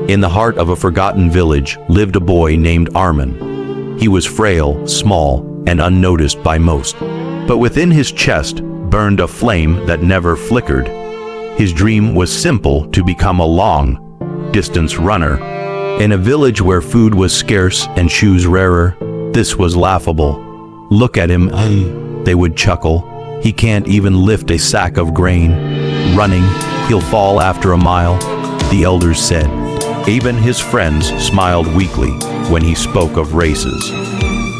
In the heart of a forgotten village lived a boy named Arman. He was frail, small, and unnoticed by most. But within his chest burned a flame that never flickered. His dream was simple: to become a long-distance runner. In a village where food was scarce and shoes rarer, this was laughable. "Look at him," they would chuckle. "He can't even lift a sack of grain. Running, he'll fall after a mile," the elders said. Even his friends smiled weakly when he spoke of races.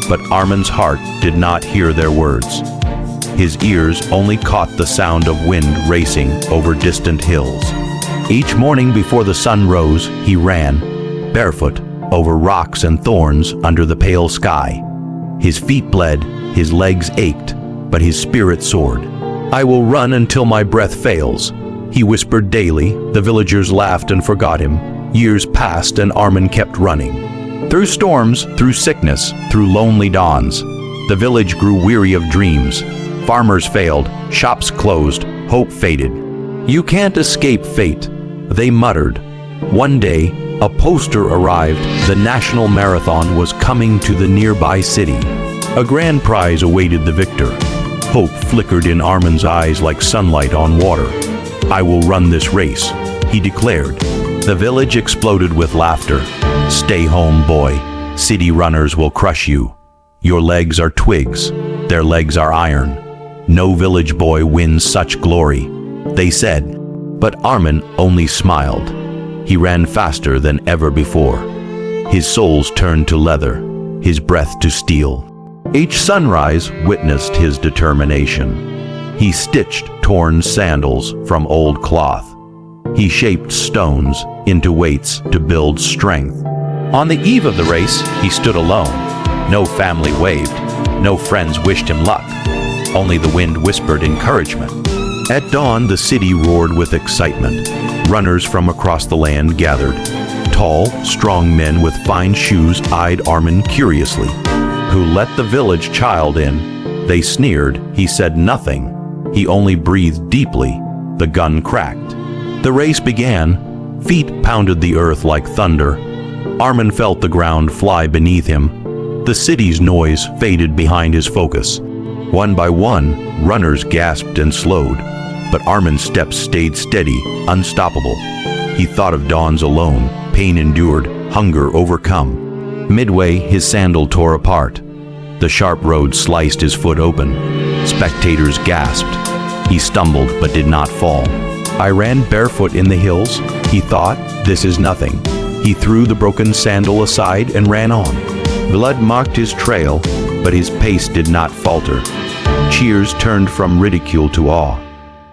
But Arman's heart did not hear their words. His ears only caught the sound of wind racing over distant hills. Each morning before the sun rose, he ran, barefoot, over rocks and thorns under the pale sky. His feet bled, his legs ached, but his spirit soared. "I will run until my breath fails," he whispered daily. The villagers laughed and forgot him. Years passed and Arman kept running. Through storms, through sickness, through lonely dawns, the village grew weary of dreams. Farmers failed, shops closed, hope faded. "You can't escape fate," they muttered. One day, a poster arrived. The national marathon was coming to the nearby city. A grand prize awaited the victor. Hope flickered in Arman's eyes like sunlight on water. "I will run this race," he declared. The village exploded with laughter. "Stay home, boy. City runners will crush you. Your legs are twigs, their legs are iron. No village boy wins such glory," they said. But Arman only smiled. He ran faster than ever before. His soles turned to leather, his breath to steel. Each sunrise witnessed his determination. He stitched torn sandals from old cloth. He shaped stones into weights to build strength. On the eve of the race, he stood alone. No family waved, no friends wished him luck. Only the wind whispered encouragement. At dawn, the city roared with excitement. Runners from across the land gathered. Tall, strong men with fine shoes eyed Arman curiously. "Who let the village child in?" They sneered. He said nothing. He only breathed deeply. The gun cracked. The race began. Feet pounded the earth like thunder. Arman felt the ground fly beneath him. The city's noise faded behind his focus. One by one, runners gasped and slowed. But Arman's steps stayed steady, unstoppable. He thought of dawns alone, pain endured, hunger overcome. Midway, his sandal tore apart. The sharp road sliced his foot open. Spectators gasped. He stumbled but did not fall. "I ran barefoot in the hills," he thought. "This is nothing." He threw the broken sandal aside and ran on. Blood marked his trail, but his pace did not falter. Cheers turned from ridicule to awe.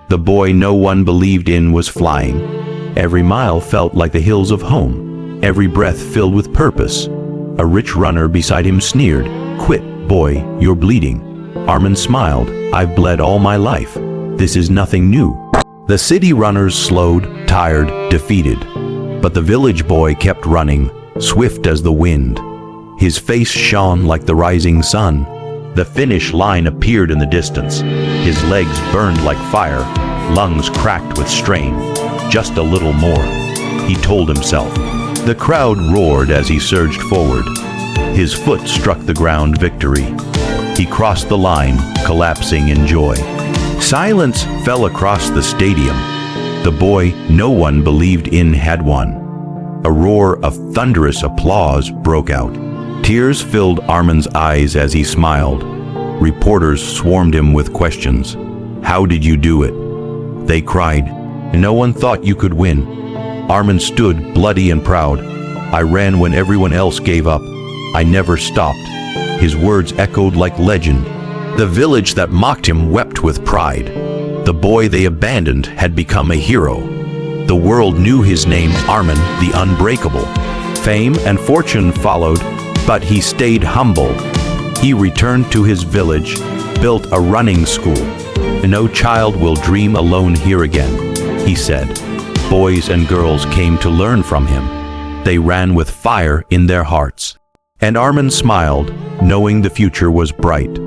The boy no one believed in was flying. Every mile felt like the hills of home. Every breath filled with purpose. A rich runner beside him sneered. "Quit, boy, you're bleeding." Arman smiled. "I've bled all my life. This is nothing new." The city runners slowed, tired, defeated. But the village boy kept running, swift as the wind. His face shone like the rising sun. The finish line appeared in the distance. His legs burned like fire, lungs cracked with strain. Just a little more, he told himself. The crowd roared as he surged forward. His foot struck the ground. Victory. He crossed the line, collapsing in joy. Silence fell across the stadium. The boy no one believed in had won. A roar of thunderous applause broke out. Tears filled Arman's eyes as he smiled. Reporters swarmed him with questions. "How did you do it?" They cried. "No one thought you could win." Arman stood bloody and proud. "I ran when everyone else gave up. I never stopped." His words echoed like legend. The village that mocked him wept with pride. The boy they abandoned had become a hero. The world knew his name, Arman, the Unbreakable. Fame and fortune followed, but he stayed humble. He returned to his village, built a running school. "No child will dream alone here again," he said. Boys and girls came to learn from him. They ran with fire in their hearts. And Arman smiled, knowing the future was bright.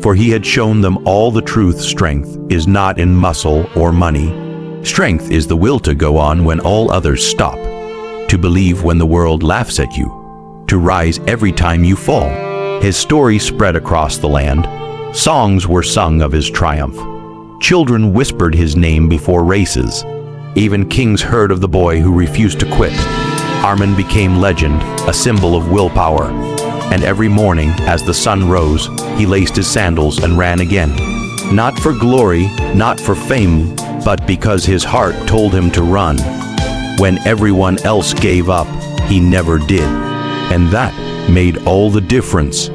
For he had shown them all the truth. Strength is not in muscle or money. Strength is the will to go on when all others stop. to believe when the world laughs at you, to rise every time you fall. His story spread across the land. Songs were sung of his triumph. Children whispered his name before races. Even kings heard of the boy who refused to quit. Arman became legend, a symbol of willpower. And every morning, as the sun rose, he laced his sandals and ran again. Not for glory, not for fame, but because his heart told him to run. When everyone else gave up, he never did. And that made all the difference.